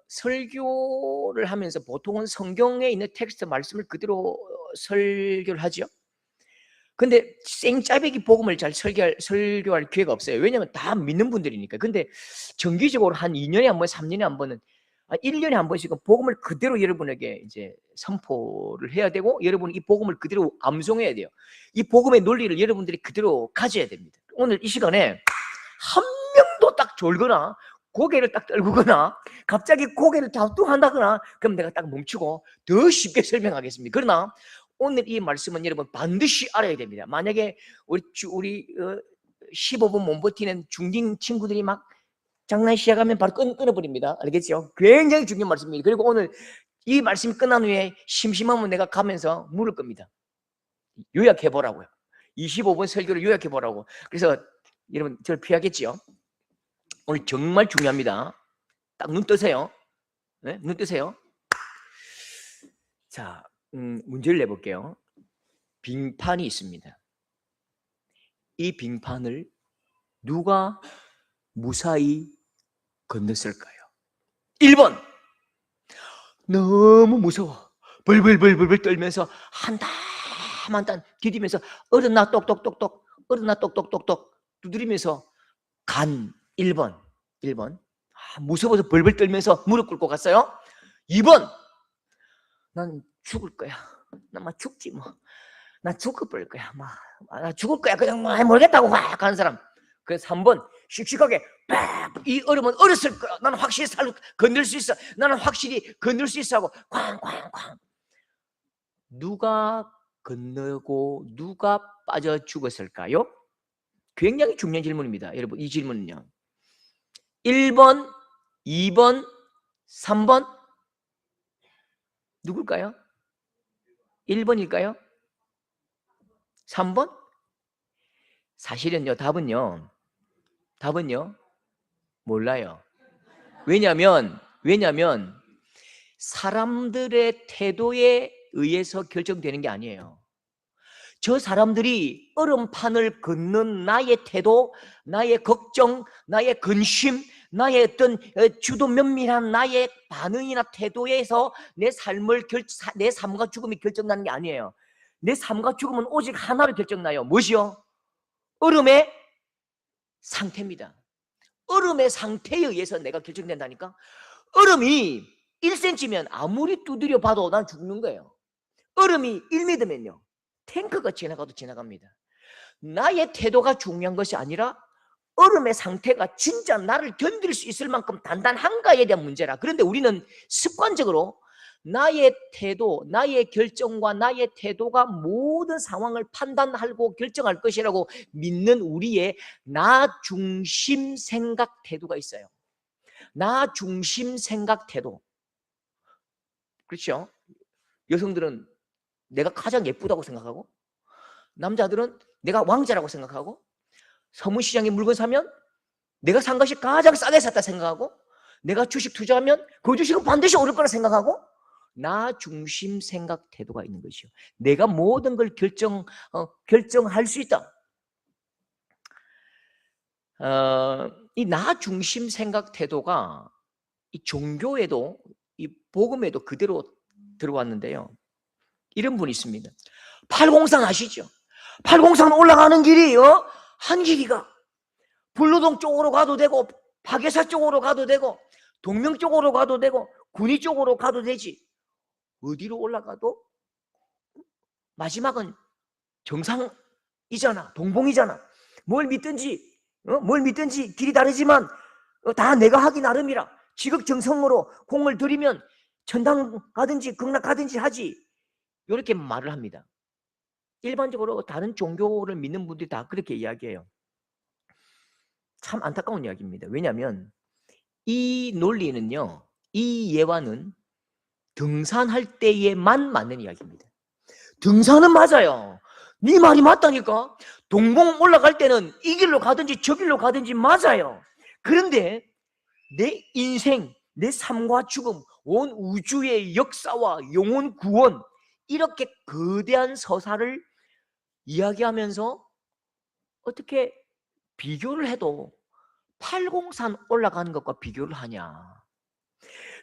설교를 하면서 보통은 성경에 있는 텍스트 말씀을 그대로 설교를 하죠. 근데 생짜배기 복음을 잘 설교할 기회가 없어요. 왜냐하면 다 믿는 분들이니까. 근데 정기적으로 한 2년에 한 번, 3년에 한 번은 1년에 한 번씩은 복음을 그대로 여러분에게 이제 선포를 해야 되고, 여러분이 이 복음을 그대로 암송해야 돼요. 이 복음의 논리를 여러분들이 그대로 가져야 됩니다. 오늘 이 시간에 한 명도 딱 졸거나 고개를 딱 떨구거나 갑자기 고개를 갸우뚱한다거나 그럼 내가 딱 멈추고 더 쉽게 설명하겠습니다. 그러나 오늘 이 말씀은 여러분 반드시 알아야 됩니다. 만약에 우리 15분 못 버티는 중딩 친구들이 막 장난 시작하면 바로 끊어버립니다. 알겠죠? 굉장히 중요한 말씀입니다. 그리고 오늘 이 말씀이 끝난 후에 심심하면 내가 가면서 물을 겁니다. 요약해보라고요. 25분 설교를 요약해보라고. 그래서 여러분 저를 피하겠지요? 오늘 정말 중요합니다. 딱 눈 뜨세요. 네? 눈 뜨세요. 자, 문제를 내볼게요. 빙판이 있습니다. 이 빙판을 누가 무사히 건넜을까요? 1번 너무 무서워 벌벌벌벌 떨면서 한땀 디디면서 얼었나 똑똑똑똑 얼었나 똑똑똑똑 두드리면서 간 1번 무서워서 벌벌 떨면서 무릎 꿇고 갔어요. 2번 난 죽을 거야. 나 막 죽지 뭐. 나 죽어버릴 거야. 나 죽을 거야. 그냥 모르겠다고 막 하는 사람. 그래서 3번 씩씩하게 이 얼음은 얼었을 거야. 나는 확실히 건들 수 있어. 나는 확실히 건들 수 있어 하고 쾅쾅쾅. 누가 건너고 누가 빠져 죽었을까요? 굉장히 중요한 질문입니다. 여러분 이 질문은요. 1번, 2번, 3번 누굴까요? 1번일까요? 3번? 사실은요 답은요 몰라요. 왜냐하면 사람들의 태도에 의해서 결정되는 게 아니에요. 저 사람들이 얼음판을 걷는 나의 태도, 나의 걱정, 나의 근심, 나의 어떤 주도 면밀한 나의 반응이나 태도에서 내 삶과 죽음이 결정나는 게 아니에요. 내 삶과 죽음은 오직 하나로 결정나요. 무엇이요? 얼음의 상태입니다. 얼음의 상태에 의해서 내가 결정된다니까. 얼음이 1cm면 아무리 두드려 봐도 난 죽는 거예요. 얼음이 1m면요 탱크가 지나가도 지나갑니다. 나의 태도가 중요한 것이 아니라 얼음의 상태가 진짜 나를 견딜 수 있을 만큼 단단한가에 대한 문제라. 그런데 우리는 습관적으로 나의 태도, 나의 결정과 나의 태도가 모든 상황을 판단하고 결정할 것이라고 믿는 우리의 나 중심 생각 태도가 있어요. 나 중심 생각 태도. 그렇죠? 여성들은 내가 가장 예쁘다고 생각하고, 남자들은 내가 왕자라고 생각하고, 서문시장에 물건 사면 내가 산 것이 가장 싸게 샀다 생각하고, 내가 주식 투자하면 그 주식은 반드시 오를 거라 생각하고, 나 중심 생각 태도가 있는 것이요. 내가 모든 걸 결정할 수 있다. 이 나 중심 생각 태도가 이 종교에도 이 복음에도 그대로 들어왔는데요. 이런 분이 있습니다. 팔공산 아시죠? 팔공산 올라가는 길이 한 길이가 불로동 쪽으로 가도 되고 박예사 쪽으로 가도 되고 동명 쪽으로 가도 되고 군위 쪽으로 가도 되지. 어디로 올라가도 마지막은 정상이잖아. 동봉이잖아. 뭘 믿든지 길이 다르지만 다 내가 하기 나름이라. 지극정성으로 공을 들이면 천당 가든지 극락 가든지 하지. 이렇게 말을 합니다. 일반적으로 다른 종교를 믿는 분들이 다 그렇게 이야기해요. 참 안타까운 이야기입니다. 왜냐하면 이 논리는요, 이 예화는 등산할 때에만 맞는 이야기입니다. 등산은 맞아요. 네 말이 맞다니까. 동봉 올라갈 때는 이 길로 가든지 저 길로 가든지 맞아요. 그런데 내 인생, 내 삶과 죽음, 온 우주의 역사와 영혼 구원, 이렇게 거대한 서사를 이야기하면서 어떻게 비교를 해도 팔공산 올라가는 것과 비교를 하냐.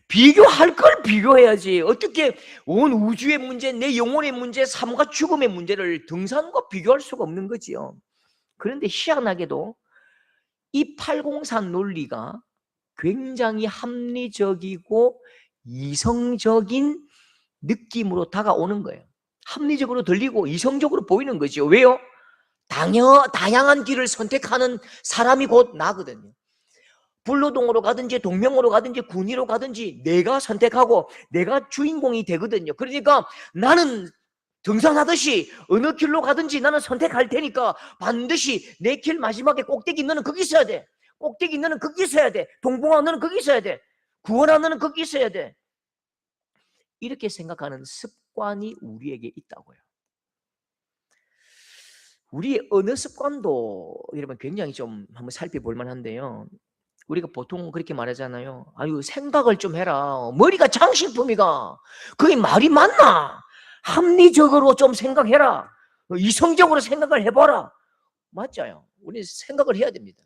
비교할 걸 비교해야지. 어떻게 온 우주의 문제, 내 영혼의 문제, 삶과 죽음의 문제를 등산과 비교할 수가 없는 거지요. 그런데 희한하게도 이 804 논리가 굉장히 합리적이고 이성적인 느낌으로 다가오는 거예요. 합리적으로 들리고 이성적으로 보이는 거죠. 왜요? 다양한 길을 선택하는 사람이 곧 나거든요. 불로동으로 가든지 동명으로 가든지 군위로 가든지 내가 선택하고 내가 주인공이 되거든요. 그러니까 나는 등산하듯이 어느 길로 가든지 나는 선택할 테니까 반드시 내 길 마지막에 꼭대기 너는 거기 있어야 돼. 꼭대기 너는 거기 있어야 돼. 동봉아 너는 거기 있어야 돼. 구원아 너는 거기 있어야 돼. 이렇게 생각하는 습관이 우리에게 있다고요. 우리의 언어 습관도 여러분 굉장히 좀 한번 살펴볼 만한데요. 우리가 보통 그렇게 말하잖아요. 아유 생각을 좀 해라. 머리가 장식품이가. 그게 말이 맞나? 합리적으로 좀 생각해라. 이성적으로 생각을 해봐라. 맞아요. 우리 생각을 해야 됩니다.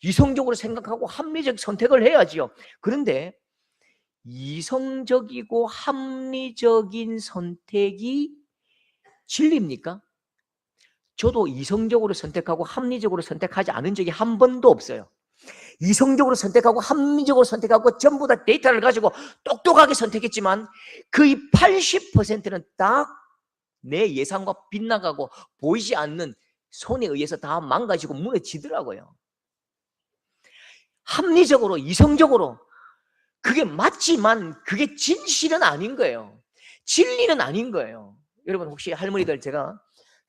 이성적으로 생각하고 합리적 선택을 해야지요. 그런데 이성적이고 합리적인 선택이 진리입니까? 저도 이성적으로 선택하고 합리적으로 선택하지 않은 적이 한 번도 없어요. 이성적으로 선택하고 합리적으로 선택하고 전부 다 데이터를 가지고 똑똑하게 선택했지만 거의 80%는 다 내 예상과 빗나가고 보이지 않는 손에 의해서 다 망가지고 무너지더라고요. 합리적으로 이성적으로 그게 맞지만 그게 진실은 아닌 거예요. 진리는 아닌 거예요. 여러분 혹시 할머니들 제가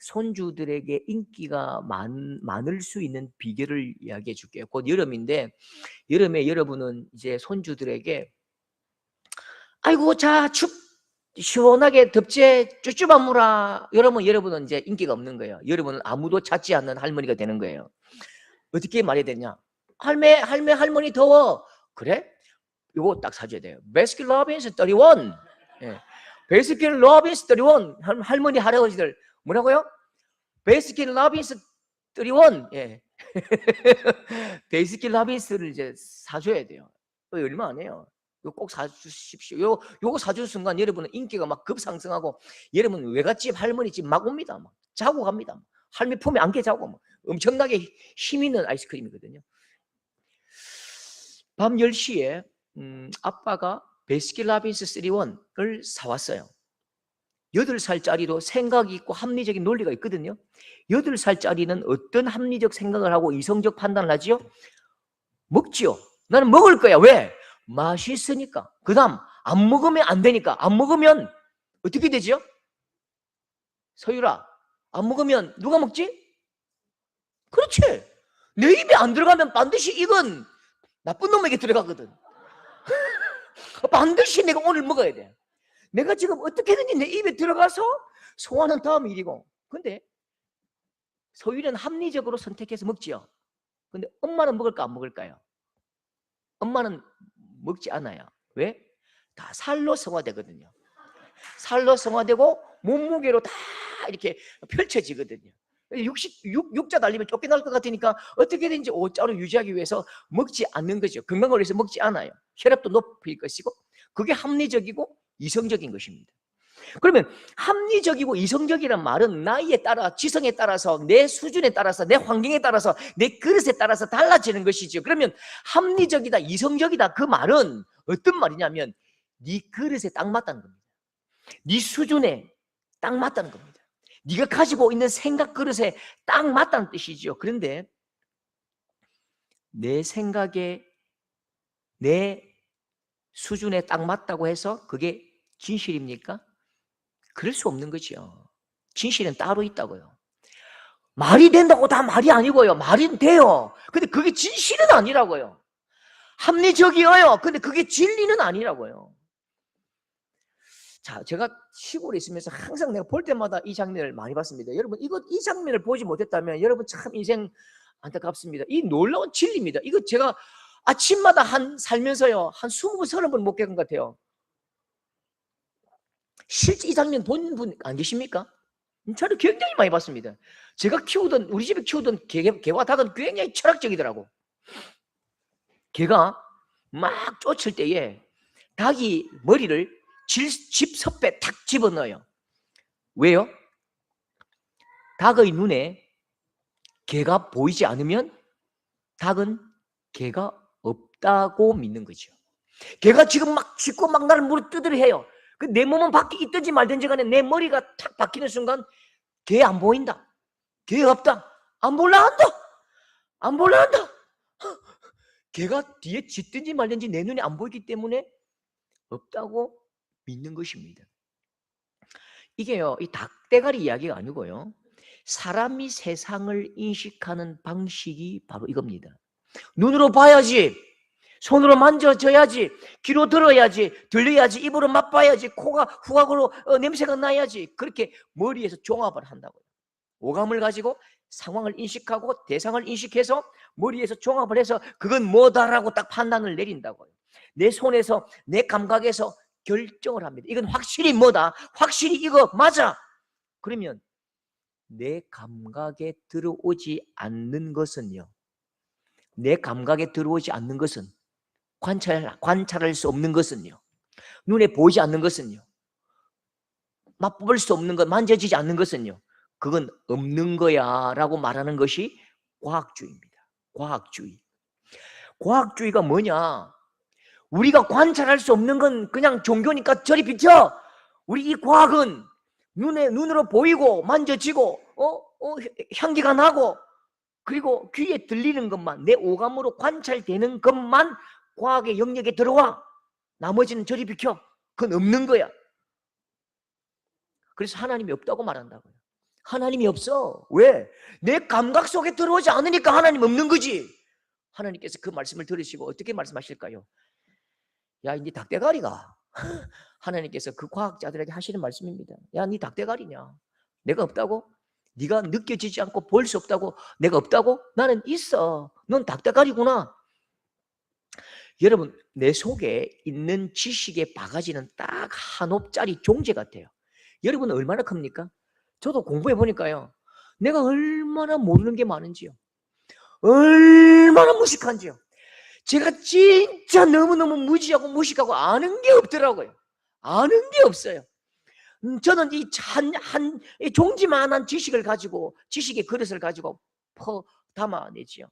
손주들에게 인기가 많을 수 있는 비결을 이야기해 줄게요. 곧 여름인데 여름에 여러분은 이제 손주들에게 아이고 자 시원하게 덥지 쭈쭈바무라 이러면 여러분은 이제 인기가 없는 거예요. 여러분은 아무도 찾지 않는 할머니가 되는 거예요. 어떻게 말해야 되냐? 할머니 더워. 그래? 이거 딱 사줘야 돼요. 베스킨 로빈스 31. 예. 베스킨 로빈스 31. 할머니 할아버지들 뭐라고요? 베스킨 로빈스 31. 예. 베스킨 로빈스를 이제 사줘야 돼요. 얼마 안 해요. 이거 꼭 사주십시오. 요거 사주는 순간 여러분은 인기가 막 급상승하고 여러분 외갓집 할머니집 막 옵니다. 막 자고 갑니다. 할머니 품에 안겨 자고 막 엄청나게 힘 있는 아이스크림이거든요. 밤 10시에 아빠가 베스킨 라빈스 31을 사왔어요. 8살짜리도 생각이 있고 합리적인 논리가 있거든요. 8살짜리는 어떤 합리적 생각을 하고 이성적 판단을 하지요? 먹지요. 나는 먹을 거야. 왜? 맛있으니까. 그 다음 안 먹으면 안 되니까. 안 먹으면 어떻게 되죠? 서유라, 안 먹으면 누가 먹지? 그렇지. 내 입에 안 들어가면 반드시 이건 나쁜 놈에게 들어가거든. 반드시 내가 오늘 먹어야 돼. 내가 지금 어떻게든지 내 입에 들어가서 소화는 다음 일이고. 근데 소유는 합리적으로 선택해서 먹지요. 근데 엄마는 먹을까 안 먹을까요? 엄마는 먹지 않아요. 왜? 다 살로 성화되거든요. 살로 성화되고 몸무게로 다 이렇게 펼쳐지거든요. 육자 달리면 쫓겨날 것 같으니까 어떻게든지 5자로 유지하기 위해서 먹지 않는 거죠. 건강을 위해서 먹지 않아요. 혈압도 높일 것이고 그게 합리적이고 이성적인 것입니다. 그러면 합리적이고 이성적이란 말은 나이에 따라 지성에 따라서 내 수준에 따라서 내 환경에 따라서 내 그릇에 따라서 달라지는 것이죠. 그러면 합리적이다 이성적이다 그 말은 어떤 말이냐면 네 그릇에 딱 맞다는 겁니다. 네 수준에 딱 맞다는 겁니다. 네가 가지고 있는 생각 그릇에 딱 맞다는 뜻이죠. 그런데 내 생각에 내 수준에 딱 맞다고 해서 그게 진실입니까? 그럴 수 없는 거죠. 진실은 따로 있다고요. 말이 된다고 다 말이 아니고요. 말은 돼요. 근데 그게 진실은 아니라고요. 합리적이어요. 근데 그게 진리는 아니라고요. 자, 제가 시골에 있으면서 항상 내가 볼 때마다 이 장면을 많이 봤습니다. 여러분, 이 장면을 보지 못했다면 여러분 참 인생 안타깝습니다. 이 놀라운 진리입니다. 이거 제가 아침마다 살면서요, 한 20번, 30번 못 겪은 것 같아요. 실제 이 장면 본 분 안 계십니까? 저는 굉장히 많이 봤습니다. 제가 키우던, 우리 집에 키우던 개와 닭은 굉장히 철학적이더라고. 개가 막 쫓을 때에 닭이 머리를 집 섭에 탁 집어넣어요. 왜요? 닭의 눈에 개가 보이지 않으면 닭은 개가 없다고 믿는 거죠. 개가 지금 막 짖고 막 나를 물어뜯으려 해요. 내 몸은 밖에 있든지 말든지 간에 내 머리가 탁 박히는 순간 개 안 보인다. 개 없다. 안 볼라 한다. 안 볼라 한다. 개가 뒤에 짖든지 말든지 내 눈에 안 보이기 때문에 없다고 믿는 것입니다. 이게요, 이 닭대가리 이야기가 아니고요, 사람이 세상을 인식하는 방식이 바로 이겁니다. 눈으로 봐야지, 손으로 만져줘야지, 귀로 들어야지, 들려야지, 입으로 맛봐야지, 코가 후각으로 냄새가 나야지, 그렇게 머리에서 종합을 한다고요. 오감을 가지고 상황을 인식하고 대상을 인식해서 머리에서 종합을 해서 그건 뭐다라고 딱 판단을 내린다고요. 내 손에서, 내 감각에서 결정을 합니다. 이건 확실히 뭐다, 확실히 이거 맞아. 그러면 내 감각에 들어오지 않는 것은요, 내 감각에 들어오지 않는 것은, 관찰할 수 없는 것은요, 눈에 보이지 않는 것은요, 맛볼 수 없는 것, 만져지지 않는 것은요, 그건 없는 거야 라고 말하는 것이 과학주의입니다. 과학주의. 과학주의가 뭐냐? 우리가 관찰할 수 없는 건 그냥 종교니까 저리 비켜. 우리 이 과학은 눈으로 보이고 만져지고 향기가 나고 그리고 귀에 들리는 것만, 내 오감으로 관찰되는 것만 과학의 영역에 들어와. 나머지는 저리 비켜. 그건 없는 거야. 그래서 하나님이 없다고 말한다고요. 하나님이 없어. 왜? 내 감각 속에 들어오지 않으니까 하나님 없는 거지. 하나님께서 그 말씀을 들으시고 어떻게 말씀하실까요? 야, 니 닭대가리가. 하나님께서 그 과학자들에게 하시는 말씀입니다. 야, 니 닭대가리냐? 내가 없다고? 네가 느껴지지 않고 볼 수 없다고? 내가 없다고? 나는 있어. 넌 닭대가리구나. 여러분, 내 속에 있는 지식의 바가지는 딱 한 옵짜리 종재 같아요. 여러분은 얼마나 큽니까? 저도 공부해 보니까요, 내가 얼마나 모르는 게 많은지요, 얼마나 무식한지요. 제가 진짜 너무너무 무지하고 무식하고 아는 게 없더라고요. 아는 게 없어요. 저는 이 종지만한 지식을 가지고, 지식의 그릇을 가지고 담아내지요.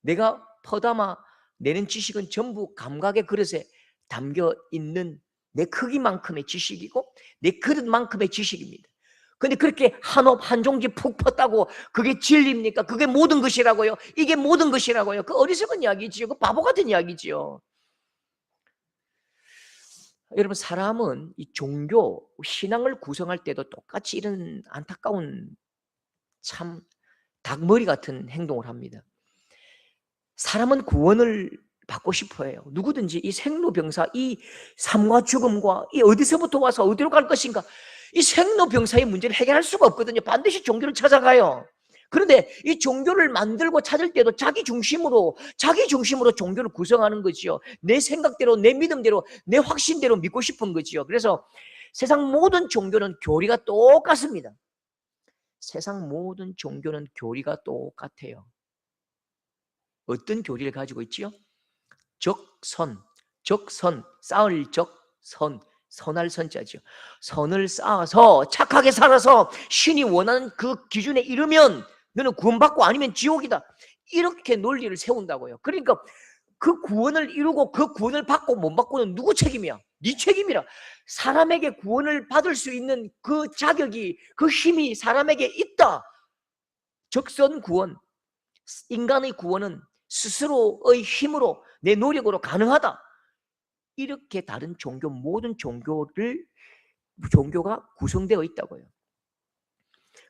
내가 담아내는 지식은 전부 감각의 그릇에 담겨 있는 내 크기만큼의 지식이고 내 그릇만큼의 지식입니다. 근데 그렇게 한 종지 푹 폈다고 그게 진리입니까? 그게 모든 것이라고요? 이게 모든 것이라고요? 그 어리석은 이야기지요. 그 바보 같은 이야기지요. 여러분, 사람은 이 종교, 신앙을 구성할 때도 똑같이 이런 안타까운, 참 닭머리 같은 행동을 합니다. 사람은 구원을 받고 싶어 해요. 누구든지 이 생로병사, 이 삶과 죽음과 이 어디서부터 와서 어디로 갈 것인가, 이 생로병사의 문제를 해결할 수가 없거든요. 반드시 종교를 찾아가요. 그런데 이 종교를 만들고 찾을 때도 자기 중심으로 종교를 구성하는 거지요. 내 생각대로, 내 믿음대로, 내 확신대로 믿고 싶은 거지요. 그래서 세상 모든 종교는 교리가 똑같습니다. 세상 모든 종교는 교리가 똑같아요. 어떤 교리를 가지고 있지요? 적선, 쌓을 적선, 선할 선자죠. 선을 쌓아서 착하게 살아서 신이 원하는 그 기준에 이르면 너는 구원받고 아니면 지옥이다. 이렇게 논리를 세운다고요. 그러니까 그 구원을 이루고 그 구원을 받고 못 받고는 누구 책임이야? 네 책임이라. 사람에게 구원을 받을 수 있는 그 자격이, 그 힘이 사람에게 있다. 적선 구원, 인간의 구원은 스스로의 힘으로, 내 노력으로 가능하다. 이렇게 다른 종교, 모든 종교가 구성되어 있다고요.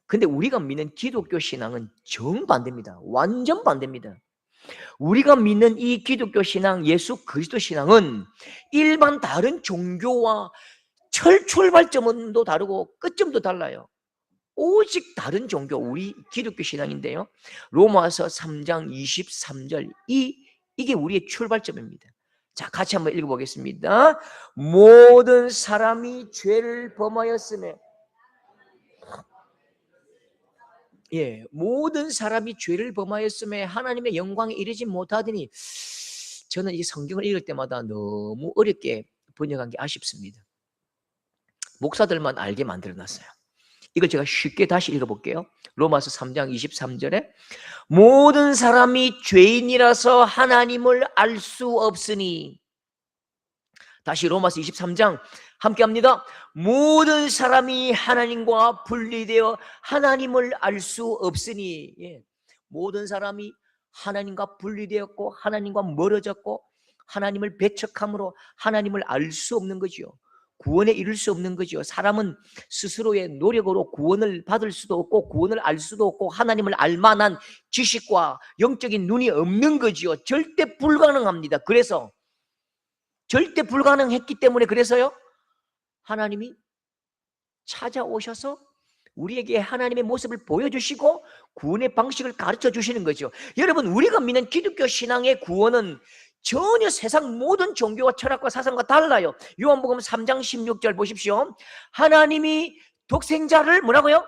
근데 우리가 믿는 기독교 신앙은 정반대입니다. 완전 반대입니다. 우리가 믿는 이 기독교 신앙, 예수 그리스도 신앙은 일반 다른 종교와 출발점도 다르고 끝점도 달라요. 오직 다른 종교, 우리 기독교 신앙인데요, 로마서 3장 23절, 이게 우리의 출발점입니다. 자, 같이 한번 읽어보겠습니다. 모든 사람이 죄를 범하였으며, 모든 사람이 죄를 범하였으며 하나님의 영광에 이르지 못하더니, 저는 이 성경을 읽을 때마다 너무 어렵게 번역한 게 아쉽습니다. 목사들만 알게 만들어놨어요. 이걸 제가 쉽게 다시 읽어볼게요. 로마서 3장 23절에 모든 사람이 죄인이라서 하나님을 알 수 없으니, 다시 로마서 23장 함께 합니다. 모든 사람이 하나님과 분리되어 하나님을 알 수 없으니, 예. 모든 사람이 하나님과 분리되었고 하나님과 멀어졌고 하나님을 배척함으로 하나님을 알 수 없는 거죠. 구원에 이를 수 없는 거죠. 사람은 스스로의 노력으로 구원을 받을 수도 없고 구원을 알 수도 없고 하나님을 알 만한 지식과 영적인 눈이 없는 거지요. 절대 불가능합니다. 그래서 절대 불가능했기 때문에 그래서요, 하나님이 찾아오셔서 우리에게 하나님의 모습을 보여주시고 구원의 방식을 가르쳐 주시는 거죠. 여러분, 우리가 믿는 기독교 신앙의 구원은 전혀 세상 모든 종교와 철학과 사상과 달라요. 요한복음 3장 16절 보십시오. 하나님이 독생자를 뭐라고요?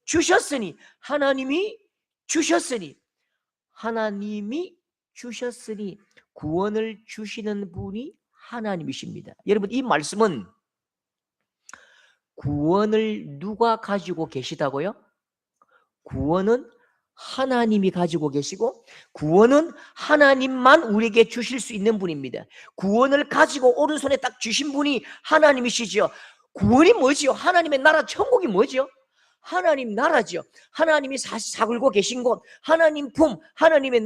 주셨으니, 하나님이 주셨으니 구원을 주시는 분이 하나님이십니다. 여러분, 이 말씀은 구원을 누가 가지고 계시다고요? 구원은 하나님이 가지고 계시고 구원은 하나님만 우리에게 주실 수 있는 분입니다. 구원을 가지고 오른손에 딱 주신 분이 하나님이시죠. 구원이 뭐지요? 하나님의 나라 천국이 뭐지요? 하나님 나라죠. 하나님이 사글고 계신 곳, 하나님 품, 하나님의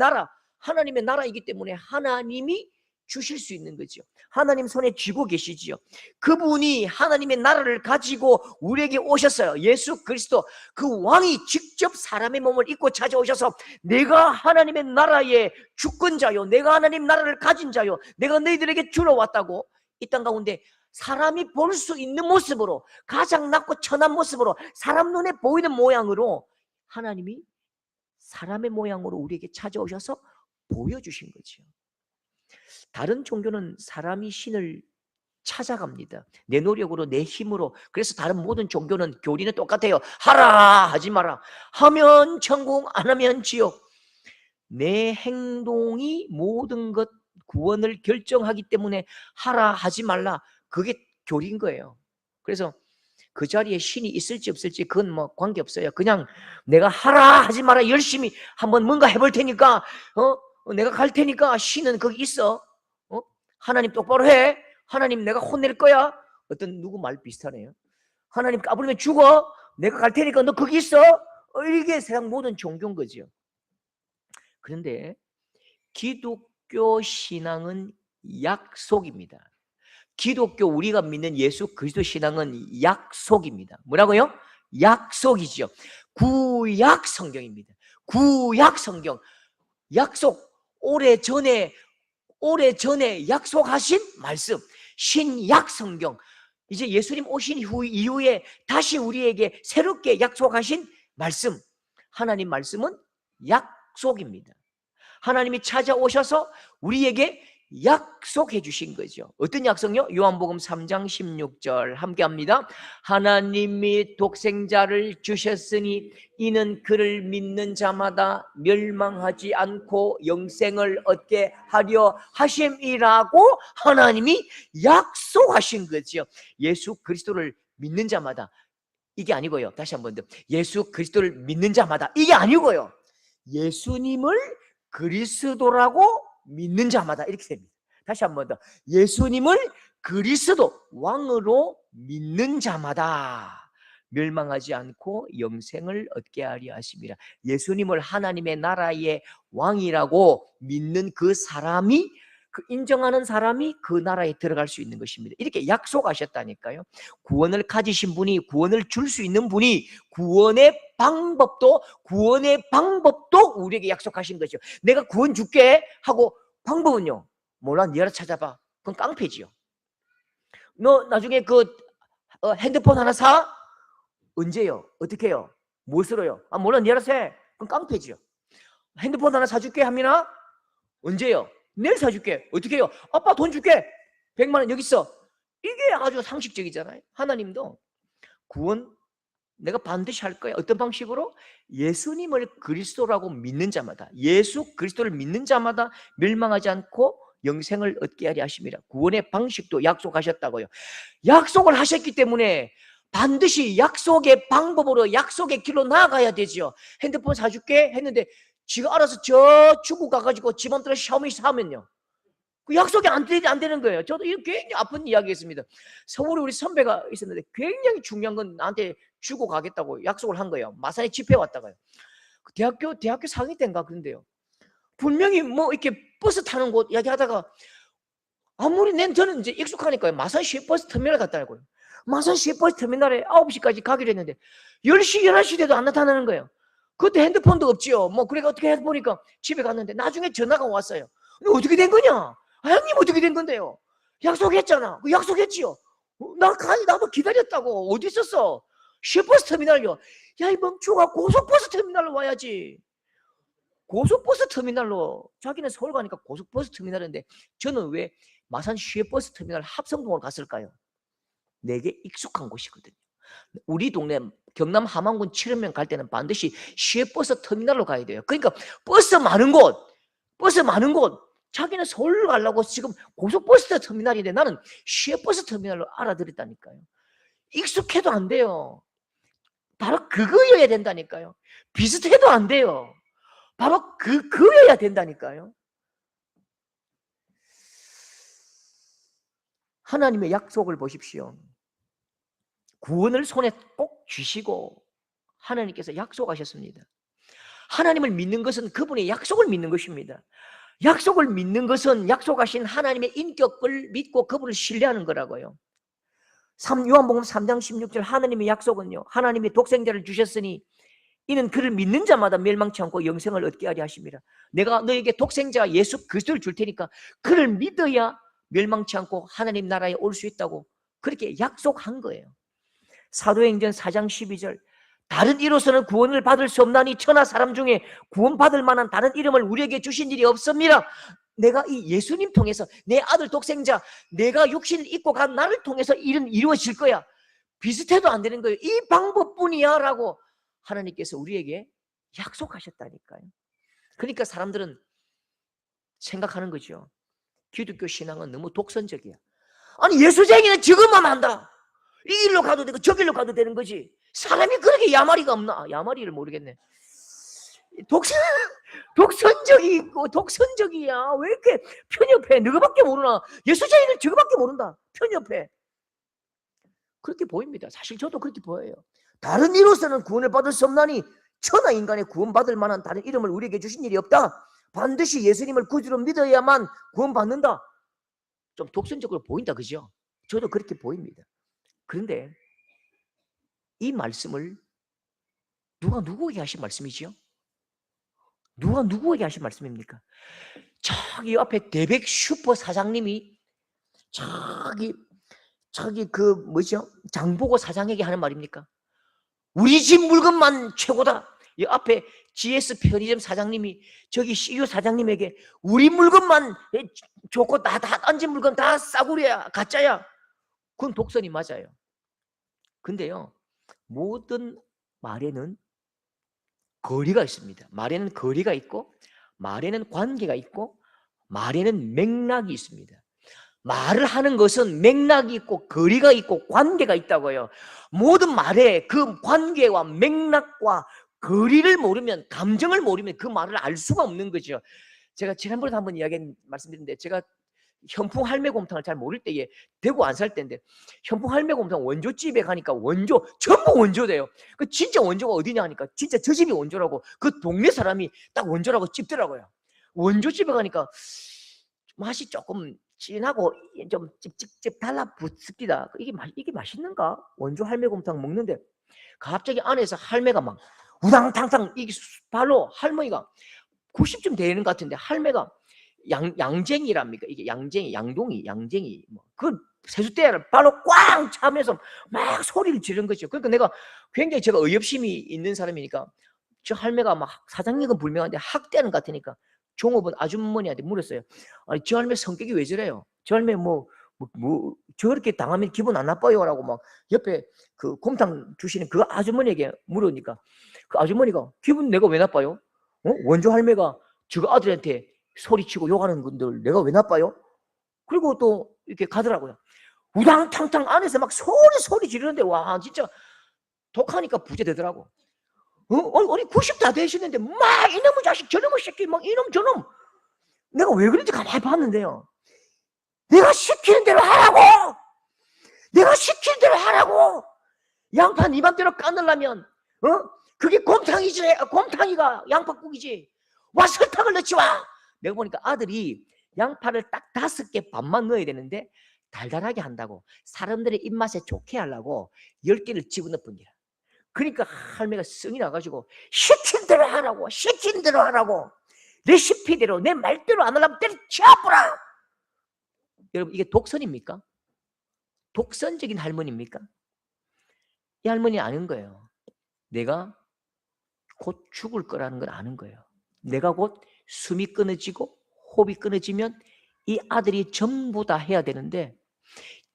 나라이기 때문에 하나님이 주실 수 있는 거죠. 하나님 손에 쥐고 계시지요. 그분이 하나님의 나라를 가지고 우리에게 오셨어요. 예수 그리스도, 그 왕이 직접 사람의 몸을 입고 찾아오셔서 내가 하나님의 나라의 주권자요, 내가 하나님 나라를 가진 자요, 내가 너희들에게 주러 왔다고 이 땅 가운데 사람이 볼 수 있는 모습으로, 가장 낮고 천한 모습으로, 사람 눈에 보이는 모양으로 하나님이 사람의 모양으로 우리에게 찾아오셔서 보여주신 거죠. 다른 종교는 사람이 신을 찾아갑니다. 내 노력으로, 내 힘으로. 그래서 다른 모든 종교는 교리는 똑같아요. 하라 하지 마라. 하면 천국, 안 하면 지옥. 내 행동이 모든 것 구원을 결정하기 때문에 하라 하지 말라, 그게 교리인 거예요. 그래서 그 자리에 신이 있을지 없을지 그건 뭐 관계없어요. 그냥 내가 하라 하지 마라, 열심히 한번 뭔가 해볼 테니까 내가 갈 테니까 신은 거기 있어. 하나님 똑바로 해. 하나님 내가 혼낼 거야. 어떤 누구 말 비슷하네요. 하나님 까불면 죽어. 내가 갈 테니까 너 거기 있어. 이게 세상 모든 종교인 거죠. 그런데 기독교 신앙은 약속입니다. 기독교, 우리가 믿는 예수 그리스도 신앙은 약속입니다. 뭐라고요? 약속이죠. 구약 성경입니다. 구약 성경. 약속, 오래전에 약속하신 말씀, 신약 성경. 이제 예수님 오신 이후에 다시 우리에게 새롭게 약속하신 말씀, 하나님 말씀은 약속입니다. 하나님이 찾아오셔서 우리에게 약속해 주신 거죠. 어떤 약속요? 요한복음 3장 16절 함께 합니다. 하나님이 독생자를 주셨으니 이는 그를 믿는 자마다 멸망하지 않고 영생을 얻게 하려 하심이라고 하나님이 약속하신 거죠. 예수 그리스도를 믿는 자마다, 이게 아니고요. 다시 한번 더, 예수 그리스도를 믿는 자마다, 이게 아니고요. 예수님을 그리스도라고 믿는 자마다, 이렇게 됩니다. 다시 한 번 더, 예수님을 그리스도 왕으로 믿는 자마다 멸망하지 않고 영생을 얻게 하려 하심이라. 예수님을 하나님의 나라의 왕이라고 믿는 그 사람이, 그 인정하는 사람이 그 나라에 들어갈 수 있는 것입니다. 이렇게 약속하셨다니까요. 구원을 가지신 분이, 구원을 줄 수 있는 분이 구원의 방법도 우리에게 약속하신 거죠. 내가 구원 줄게 하고 방법은요, 몰라, 니 알아서 찾아봐. 그건 깡패지요. 너 나중에 그 핸드폰 하나 사? 언제요? 어떻게 해요? 무엇으로요? 몰라, 니 알아서 해. 그건 깡패지요. 핸드폰 하나 사줄게 하면아? 언제요? 내일 사줄게. 어떻게 해요? 아빠 돈 줄게. 100만 원 여기 있어. 이게 아주 상식적이잖아요. 하나님도 구원 내가 반드시 할 거야. 어떤 방식으로? 예수님을 그리스도라고 믿는 자마다, 예수 그리스도를 믿는 자마다 멸망하지 않고 영생을 얻게 하려 하심이라. 구원의 방식도 약속하셨다고요. 약속을 하셨기 때문에 반드시 약속의 방법으로 약속의 길로 나아가야 되죠. 핸드폰 사줄게 했는데 지가 알아서 저 중국 가가지고 지 맘대로 샤오미 사면요, 그 약속이 안 되는 거예요. 저도 이거 굉장히 아픈 이야기였습니다. 서울에 우리 선배가 있었는데 굉장히 중요한 건 나한테 주고 가겠다고 약속을 한 거예요. 마산에 집회 왔다가요. 대학교 상위 때인가 그런데요. 분명히 뭐 이렇게 버스 타는 곳 이야기하다가 아무리 저는 이제 익숙하니까요. 마산 시외버스 터미널 갔다고요. 마산 시외버스 터미널에 9시까지 가기로 했는데 10시, 11시 돼도 안 나타나는 거예요. 그때 핸드폰도 없지요. 뭐 그래가 어떻게 해보니까 집에 갔는데 나중에 전화가 왔어요. 근데 어떻게 된 거냐? 아, 형님 어떻게 된 건데요? 약속했잖아. 약속했지요. 나도 기다렸다고. 어디 있었어? 시외버스 터미널요. 야, 이 멍청아, 고속버스 터미널로 와야지. 고속버스 터미널로. 자기는 서울 가니까 고속버스 터미널인데 저는 왜 마산 시외버스 터미널 합성동으로 갔을까요? 내게 익숙한 곳이거든요. 우리 동네 경남 함안군 7원면 갈 때는 반드시 시외버스 터미널로 가야 돼요. 그러니까 버스 많은 곳 자기는 서울 가려고 지금 고속버스 터미널인데 나는 시외버스 터미널로 알아들었다니까요. 익숙해도 안 돼요. 바로 그거여야 된다니까요. 비슷해도 안 돼요. 바로 그여야 된다니까요. 하나님의 약속을 보십시오. 구원을 손에 꼭 쥐시고 하나님께서 약속하셨습니다. 하나님을 믿는 것은 그분의 약속을 믿는 것입니다. 약속을 믿는 것은 약속하신 하나님의 인격을 믿고 그분을 신뢰하는 거라고요. 요한복음 3장 16절 하나님의 약속은요, 하나님이 독생자를 주셨으니 이는 그를 믿는 자마다 멸망치 않고 영생을 얻게 하려 하심이라. 내가 너에게 독생자 예수 그리스도를 줄 테니까 그를 믿어야 멸망치 않고 하나님 나라에 올 수 있다고 그렇게 약속한 거예요. 사도행전 4장 12절 다른 이로서는 구원을 받을 수 없나니 천하 사람 중에 구원받을 만한 다른 이름을 우리에게 주신 일이 없습니다. 내가 이 예수님 통해서 내 아들 독생자 내가 육신을 입고 간 나를 통해서 일은 이루어질 거야. 비슷해도 안 되는 거예요. 이 방법뿐이야 라고 하나님께서 우리에게 약속하셨다니까요. 그러니까 사람들은 생각하는 거죠. 기독교 신앙은 너무 독선적이야. 아니 예수쟁이는 지금만 한다. 이 길로 가도 되고 저 길로 가도 되는 거지. 사람이 그렇게 야마리가 없나? 야마리를 모르겠네. 독선적이야. 왜 이렇게 편협해? 너가밖에 모르나? 예수쟁이는 저거밖에 모른다. 편협해. 그렇게 보입니다. 사실 저도 그렇게 보여요. 다른 이로서는 구원을 받을 수 없나니 천하 인간의 구원받을 만한 다른 이름을 우리에게 주신 일이 없다. 반드시 예수님을 구주로 믿어야만 구원받는다. 좀 독선적으로 보인다, 그죠? 저도 그렇게 보입니다. 그런데 이 말씀을 누가 누구에게 하신 말씀이지요? 누가 누구에게 하신 말씀입니까? 저기 앞에 대백 슈퍼 사장님이 저기 그 뭐죠? 장보고 사장에게 하는 말입니까? 우리 집 물건만 최고다. 이 앞에 GS 편의점 사장님이 저기 CU 사장님에게 우리 물건만 좋고 다 던진 물건 다 싸구려야 가짜야. 그건 독선이 맞아요. 근데요, 모든 말에는 거리가 있습니다. 말에는 거리가 있고 말에는 관계가 있고 말에는 맥락이 있습니다. 말을 하는 것은 맥락이 있고 거리가 있고 관계가 있다고요. 모든 말에 그 관계와 맥락과 거리를 모르면, 감정을 모르면 그 말을 알 수가 없는 거죠. 제가 지난번에 한번 말씀드렸는데 제가 현풍 할매곰탕을 잘 모를 때에 대구 안 살 때인데 현풍 할매곰탕 원조집에 가니까 전부 원조돼요. 그 진짜 원조가 어디냐 하니까 진짜 저 집이 원조라고 그 동네 사람이 딱 원조라고 찝더라고요. 원조집에 가니까 맛이 조금 진하고 좀 찝찝찝 달라붙습니다. 이게 맛있는가? 원조 할매곰탕 먹는데 갑자기 안에서 할매가 막 우당탕탕 이게 발로 할머니가 90쯤 되는 것 같은데 할매가 양쟁이랍니까? 이게 양쟁이 뭐 그 세숫대를 발로 꽝 차면서 막 소리를 지르는 거죠. 그러니까 내가 굉장히 제가 의협심이 있는 사람이니까 저 할매가 막 사장님은 불명한데 학대하는 것 같으니까 종업원 아주머니한테 물었어요. 아니 저 할매 성격이 왜 저래요? 저 할매 뭐 저렇게 당하면 기분 안 나빠요라고 막 옆에 그 곰탕 주시는 그 아주머니에게 물으니까 그 아주머니가 기분 내가 왜 나빠요? 원조 할매가 저 아들한테 소리치고 욕하는 분들 내가 왜 나빠요? 그리고 또 이렇게 가더라고요. 우당탕탕 안에서 막 소리 지르는데 와 진짜 독하니까 부재되더라고. 우리 90 다 되시는데 막 이놈의 자식 저놈의 새끼 막 이놈 저놈. 내가 왜 그런지 가만히 봤는데요. 내가 시키는 대로 하라고. 내가 시키는 대로 하라고. 양파 네 맘대로 까느려면 그게 곰탕이지. 곰탕이가 양파국이지. 와 설탕을 넣지 와. 내가 보니까 아들이 양파를 딱 5개 반만 넣어야 되는데 달달하게 한다고 사람들의 입맛에 좋게 하려고 10개를 집어넣은 게야. 그러니까 할매가 성이 나가지고 시킨 대로 하라고. 시킨 대로 하라고. 레시피대로 내 말대로 안 하려면 때려치워버라. 여러분 이게 독선입니까? 독선적인 할머니입니까? 이 할머니 아는 거예요. 내가 곧 죽을 거라는 걸 아는 거예요. 내가 곧 숨이 끊어지고 호흡이 끊어지면 이 아들이 전부 다 해야 되는데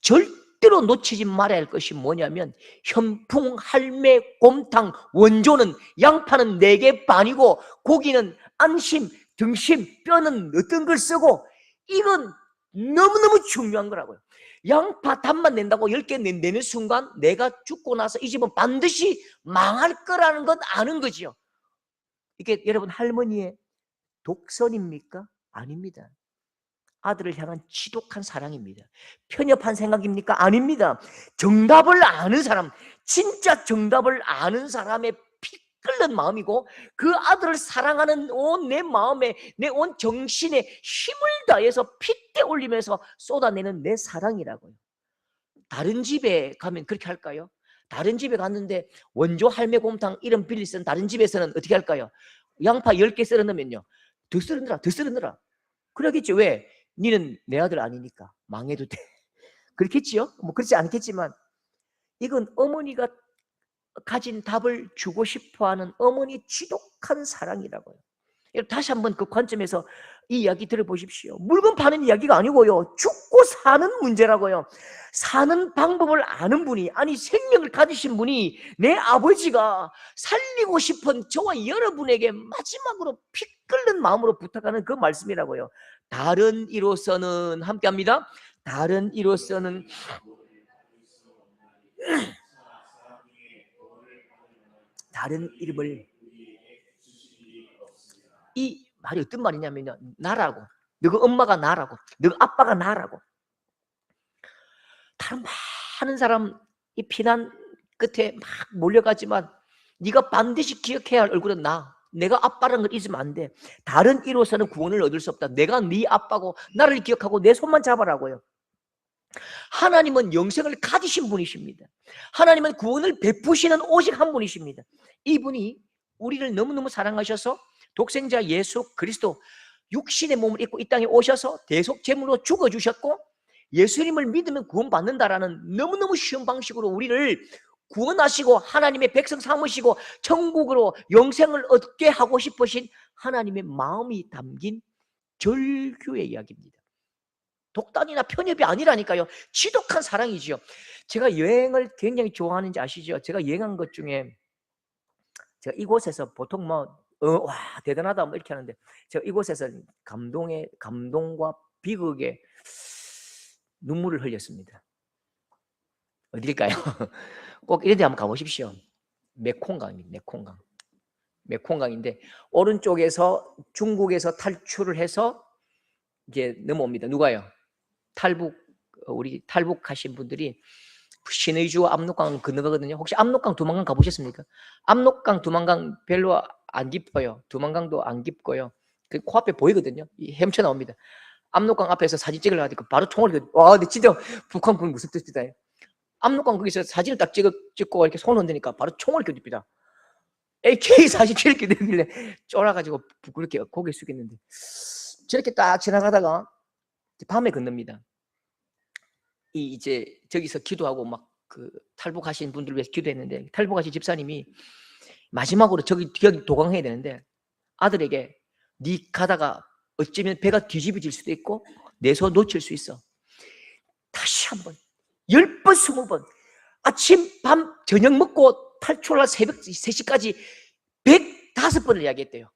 절대로 놓치지 말아야 할 것이 뭐냐면 현풍, 할매, 곰탕, 원조는 양파는 4개 반이고 고기는 안심, 등심, 뼈는 어떤 걸 쓰고 이건 너무너무 중요한 거라고요. 양파 단만 낸다고 10개 내는 순간 내가 죽고 나서 이 집은 반드시 망할 거라는 건 아는 거지요. 이게 여러분 할머니의 독선입니까? 아닙니다. 아들을 향한 지독한 사랑입니다. 편협한 생각입니까? 아닙니다. 정답을 아는 사람, 진짜 정답을 아는 사람의 피 끓는 마음이고 그 아들을 사랑하는 온 내 마음에 내 온 정신에 힘을 다해서 핏대 올리면서 쏟아내는 내 사랑이라고요. 다른 집에 가면 그렇게 할까요? 다른 집에 갔는데 원조 할매 곰탕 이름 빌리 쓴 다른 집에서는 어떻게 할까요? 양파 10개 썰어 넣으면요 더 썰어 넣어라 더 썰어 넣어라 그러겠지. 왜? 니는 내 아들 아니니까 망해도 돼. 그렇겠지요? 뭐 그렇지 않겠지만 이건 어머니가 가진 답을 주고 싶어하는 어머니의 지독한 사랑이라고요. 다시 한번 그 관점에서 이 이야기 들어보십시오. 물건 파는 이야기가 아니고요. 죽고 사는 문제라고요. 사는 방법을 아는 분이, 아니 생명을 가지신 분이 내 아버지가 살리고 싶은 저와 여러분에게 마지막으로 피 끓는 마음으로 부탁하는 그 말씀이라고요. 다른 이로서는 함께합니다. 다른 이로서는 다른 이름을 이 말이 어떤 말이냐면요. 나라고. 너가 엄마가 나라고. 너가 아빠가 나라고. 다른 많은 사람 이 피난 끝에 막 몰려가지만 네가 반드시 기억해야 할 얼굴은 나. 내가 아빠라는 걸 잊으면 안 돼. 다른 이로서는 구원을 얻을 수 없다. 내가 네 아빠고 나를 기억하고 내 손만 잡아라고요. 하나님은 영생을 가지신 분이십니다. 하나님은 구원을 베푸시는 오직 한 분이십니다. 이분이 우리를 너무너무 사랑하셔서 독생자 예수 그리스도 육신의 몸을 입고 이 땅에 오셔서 대속제물로 죽어주셨고 예수님을 믿으면 구원받는다라는 너무너무 쉬운 방식으로 우리를 구원하시고 하나님의 백성 삼으시고 천국으로 영생을 얻게 하고 싶으신 하나님의 마음이 담긴 절규의 이야기입니다. 독단이나 편협이 아니라니까요. 지독한 사랑이지요. 제가 여행을 굉장히 좋아하는지 아시죠? 제가 여행한 것 중에 제가 이곳에서 보통 와 대단하다 뭐 이렇게 하는데 제가 이곳에서 감동과 비극에 눈물을 흘렸습니다. 어딜까요? 꼭 이런 데 한번 가보십시오. 메콩강입니다. 메콩강인데 오른쪽에서 중국에서 탈출을 해서 이제 넘어옵니다. 누가요? 우리 탈북하신 분들이 신의주 압록강 건너가거든요. 혹시 압록강 두만강 가보셨습니까? 압록강 두만강 별로 안 깊어요. 두만강도 안 깊고요. 그 코앞에 보이거든요. 헤엄쳐 나옵니다. 압록강 앞에서 사진 찍으려고 하니까 바로 총을 와 근데 진짜 북한 그건 무섭습니다. 압록강 거기서 사진을 딱 찍고 이렇게 손을 흔드니까 바로 총을 겨눕니다. AK-47 이렇게 내밀래 쫄아가지고 그렇게 고개 숙였는데 저렇게 딱 지나가다가 밤에 건넙니다. 이제 저기서 기도하고 막 그 탈북하신 분들 위해서 기도했는데 탈북하신 집사님이 마지막으로 저기 도강해야 되는데 아들에게 네 가다가 어쩌면 배가 뒤집어질 수도 있고 내 손 놓칠 수 있어. 다시 한번 10번 20번 아침 밤 저녁 먹고 탈출할 새벽 3시까지 105번을 이야기했대요.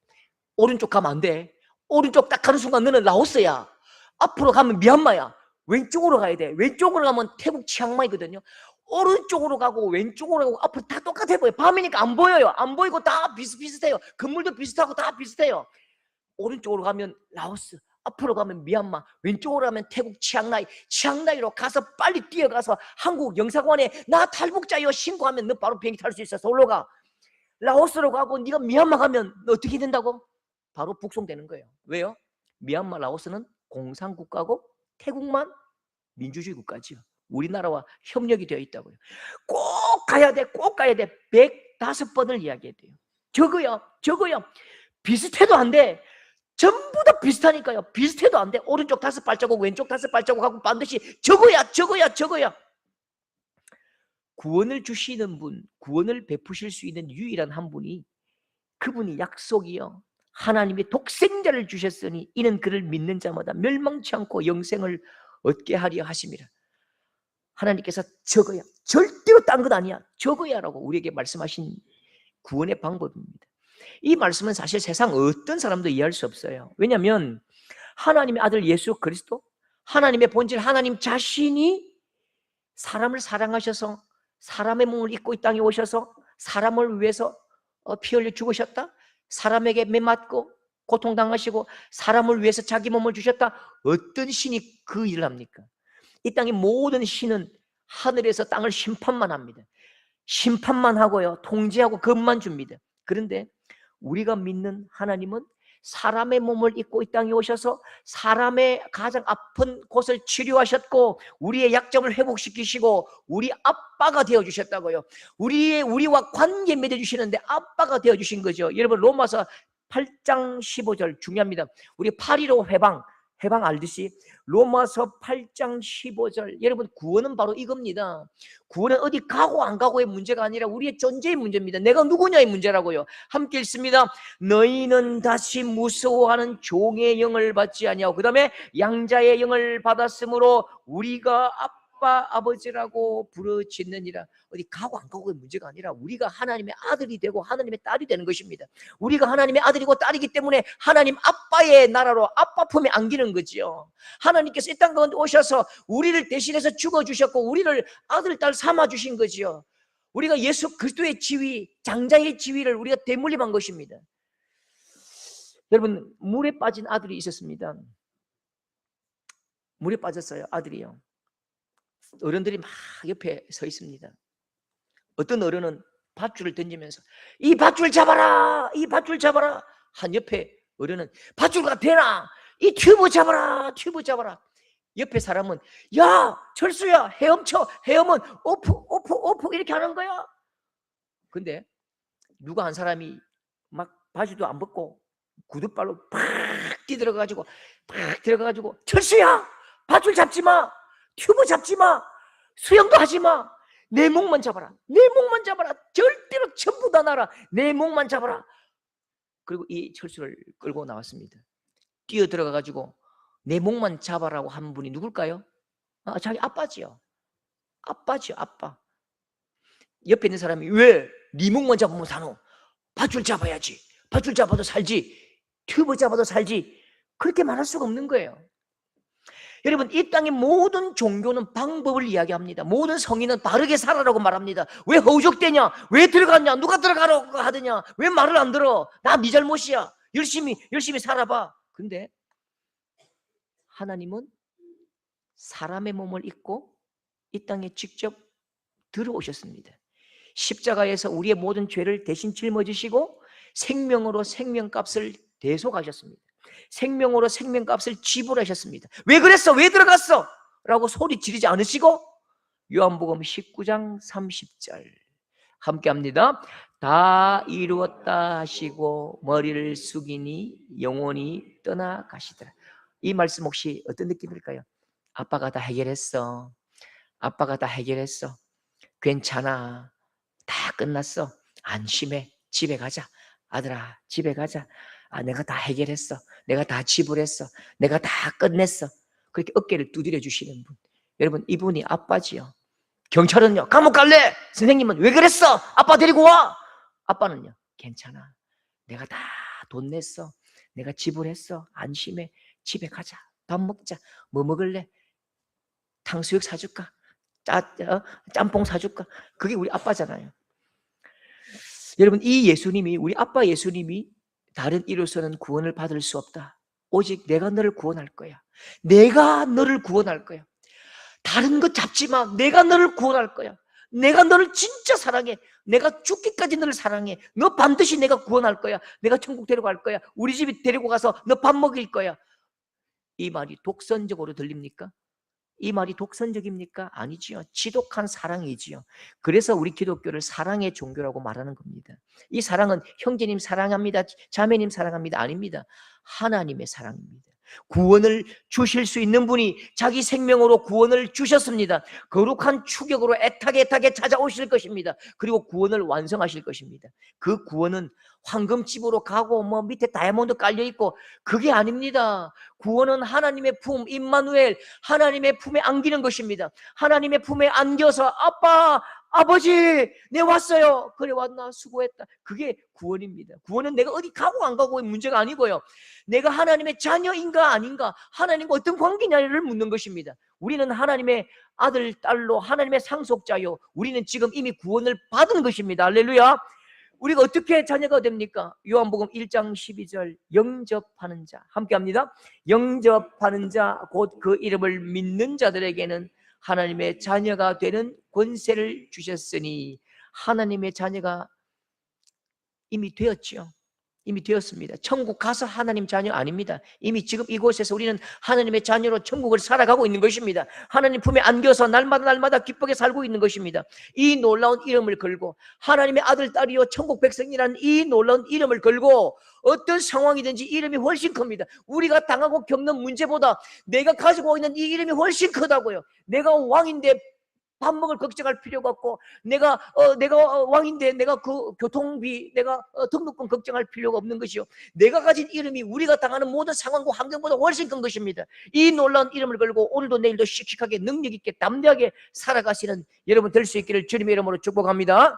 오른쪽 가면 안 돼. 오른쪽 딱 가는 순간 너는 라오스야. 앞으로 가면 미얀마야. 왼쪽으로 가야 돼. 왼쪽으로 가면 태국 치앙마이거든요. 오른쪽으로 가고 왼쪽으로 가고 앞으로 다 똑같아 보여요. 밤이니까 안 보여요. 안 보이고 다 비슷비슷해요. 건물도 비슷하고 다 비슷해요. 오른쪽으로 가면 라오스, 앞으로 가면 미얀마, 왼쪽으로 가면 태국 치앙라이로 가서 빨리 뛰어가서 한국 영사관에 나 탈북자요 신고하면 너 바로 비행기 탈 수 있어. 서울로 가. 라오스로 가고 네가 미얀마 가면 너 어떻게 된다고? 바로 북송되는 거예요. 왜요? 미얀마, 라오스는 공산국가고 태국만 민주주의 국가지요. 우리나라와 협력이 되어 있다고요. 꼭 가야 돼. 꼭 가야 돼. 105번을 이야기해야 돼요. 적어요. 비슷해도 안 돼. 전부 다 비슷하니까요. 비슷해도 안 돼. 오른쪽 5발자국, 왼쪽 5발자국 하고 반드시 적어야. 구원을 주시는 분, 구원을 베푸실 수 있는 유일한 한 분이, 그분이 약속이요. 하나님이 독생자를 주셨으니 이는 그를 믿는 자마다 멸망치 않고 영생을 얻게 하려 하심이라. 하나님께서 적어야, 절대로 딴 것 아니야. 적어야라고 우리에게 말씀하신 구원의 방법입니다. 이 말씀은 사실 세상 어떤 사람도 이해할 수 없어요. 왜냐하면 하나님의 아들 예수 그리스도, 하나님의 본질 하나님 자신이 사람을 사랑하셔서 사람의 몸을 입고 이 땅에 오셔서 사람을 위해서 피 흘려 죽으셨다. 사람에게 매맞고 고통당하시고 사람을 위해서 자기 몸을 주셨다. 어떤 신이 그 일을 합니까? 이 땅의 모든 신은 하늘에서 땅을 심판만 합니다. 심판만 하고요, 통제하고 겁만 줍니다. 그런데 우리가 믿는 하나님은 사람의 몸을 입고 이 땅에 오셔서 사람의 가장 아픈 곳을 치료하셨고 우리의 약점을 회복시키시고 우리 아빠가 되어주셨다고요. 우리와 관계 맺어주시는데 아빠가 되어주신 거죠. 여러분 로마서 8장 15절 중요합니다. 우리 8.15 해방 알듯이 로마서 8장 15절, 여러분 구원은 바로 이겁니다. 구원은 어디 가고 안 가고의 문제가 아니라 우리의 존재의 문제입니다. 내가 누구냐의 문제라고요. 함께 읽습니다. 너희는 다시 무서워하는 종의 영을 받지 아니하고 그 다음에 양자의 영을 받았으므로 우리가 아빠 아버지라고 부르짖느니라. 어디 가고 안 가고의 문제가 아니라 우리가 하나님의 아들이 되고 하나님의 딸이 되는 것입니다. 우리가 하나님의 아들이고 딸이기 때문에 하나님 아빠의 나라로 아빠 품에 안기는 거지요. 하나님께서 이 땅 가운데 오셔서 우리를 대신해서 죽어주셨고 우리를 아들 딸 삼아주신 거지요. 우리가 예수 그리스도의 지위, 장자의 지위를 우리가 대물림한 것입니다. 여러분 물에 빠진 아들이 있었습니다. 물에 빠졌어요. 아들이요. 어른들이 막 옆에 서 있습니다. 어떤 어른은 밧줄을 던지면서 이 밧줄 잡아라, 이 밧줄 잡아라. 한 옆에 어른은 밧줄가 되나, 이 튜브 잡아라, 튜브 잡아라. 옆에 사람은 야 철수야 헤엄쳐, 헤엄은 오프 이렇게 하는 거야. 근데 누가 한 사람이 막 바지도 안 벗고 구두발로 팍 뛰들어가가지고 팍 들어가가지고 철수야 밧줄 잡지 마, 튜브 잡지 마, 수영도 하지 마, 내 목만 잡아라, 내 목만 잡아라, 절대로 전부 다 놔라, 내 목만 잡아라. 그리고 이 철수를 끌고 나왔습니다. 뛰어 들어가가지고 내 목만 잡아라고 한 분이 누굴까요? 자기 아빠지요. 아빠지요, 아빠. 옆에 있는 사람이 왜 네 목만 잡으면 사노? 밧줄 잡아야지. 밧줄 잡아도 살지. 튜브 잡아도 살지. 그렇게 말할 수가 없는 거예요. 여러분 이 땅의 모든 종교는 방법을 이야기합니다. 모든 성인은 바르게 살아라고 말합니다. 왜 허우적대냐? 왜 들어갔냐? 누가 들어가라고 하더냐? 왜 말을 안 들어? 나 네 잘못이야. 열심히 살아봐. 근데 하나님은 사람의 몸을 입고 이 땅에 직접 들어오셨습니다. 십자가에서 우리의 모든 죄를 대신 짊어지시고 생명으로 생명값을 대속하셨습니다. 생명으로 생명값을 지불하셨습니다. 왜 그랬어? 왜 들어갔어? 라고 소리 지르지 않으시고 요한복음 19장 30절 함께 합니다. 다 이루었다 하시고 머리를 숙이니 영원히 떠나가시더라. 이 말씀 혹시 어떤 느낌일까요? 아빠가 다 해결했어. 아빠가 다 해결했어. 괜찮아. 다 끝났어. 안심해. 집에 가자. 아들아 집에 가자. 내가 다 해결했어. 내가 다 지불했어. 내가 다 끝냈어. 그렇게 어깨를 두드려 주시는 분. 여러분 이분이 아빠지요. 경찰은요 감옥 갈래? 선생님은 왜 그랬어? 아빠 데리고 와. 아빠는요 괜찮아. 내가 다 돈 냈어. 내가 지불했어. 안심해. 집에 가자. 밥 먹자. 뭐 먹을래? 탕수육 사줄까? 짬뽕 사줄까? 그게 우리 아빠잖아요. 여러분, 이 예수님이, 우리 아빠 예수님이 다른 이로서는 구원을 받을 수 없다. 오직 내가 너를 구원할 거야. 내가 너를 구원할 거야. 다른 거 잡지 마. 내가 너를 구원할 거야. 내가 너를 진짜 사랑해. 내가 죽기까지 너를 사랑해. 너 반드시 내가 구원할 거야. 내가 천국 데려갈 거야. 우리 집에 데리고 가서 너 밥 먹일 거야. 이 말이 독선적으로 들립니까? 이 말이 독선적입니까? 아니지요. 지독한 사랑이지요. 그래서 우리 기독교를 사랑의 종교라고 말하는 겁니다. 이 사랑은 형제님 사랑합니다, 자매님 사랑합니다, 아닙니다. 하나님의 사랑입니다. 구원을 주실 수 있는 분이 자기 생명으로 구원을 주셨습니다. 거룩한 추격으로 애타게 찾아오실 것입니다. 그리고 구원을 완성하실 것입니다. 그 구원은 황금집으로 가고 뭐 밑에 다이아몬드 깔려있고 그게 아닙니다. 구원은 하나님의 품, 임마누엘, 하나님의 품에 안기는 것입니다. 하나님의 품에 안겨서 아빠, 아버지, 내 왔어요. 그래 왔나? 수고했다. 그게 구원입니다. 구원은 내가 어디 가고 안 가고의 문제가 아니고요. 내가 하나님의 자녀인가 아닌가, 하나님과 어떤 관계냐를 묻는 것입니다. 우리는 하나님의 아들, 딸로 하나님의 상속자요. 우리는 지금 이미 구원을 받은 것입니다. 할렐루야. 우리가 어떻게 자녀가 됩니까? 요한복음 1장 12절 영접하는 자, 함께 합니다. 영접하는 자, 곧 그 이름을 믿는 자들에게는 하나님의 자녀가 되는 권세를 주셨으니, 하나님의 자녀가 이미 되었죠. 이미 되었습니다. 천국 가서 하나님 자녀 아닙니다. 이미 지금 이곳에서 우리는 하나님의 자녀로 천국을 살아가고 있는 것입니다. 하나님 품에 안겨서 날마다 기쁘게 살고 있는 것입니다. 이 놀라운 이름을 걸고, 하나님의 아들, 딸이요 천국 백성이라는 이 놀라운 이름을 걸고, 어떤 상황이든지 이름이 훨씬 큽니다. 우리가 당하고 겪는 문제보다 내가 가지고 있는 이 이름이 훨씬 크다고요. 내가 왕인데 밥 먹을 걱정할 필요가 없고, 내가 왕인데 내가 그 교통비, 내가 등록금 걱정할 필요가 없는 것이요. 내가 가진 이름이 우리가 당하는 모든 상황과 환경보다 훨씬 큰 것입니다. 이 놀라운 이름을 걸고 오늘도 내일도 씩씩하게 능력 있게 담대하게 살아가시는 여러분 될 수 있기를 주님의 이름으로 축복합니다.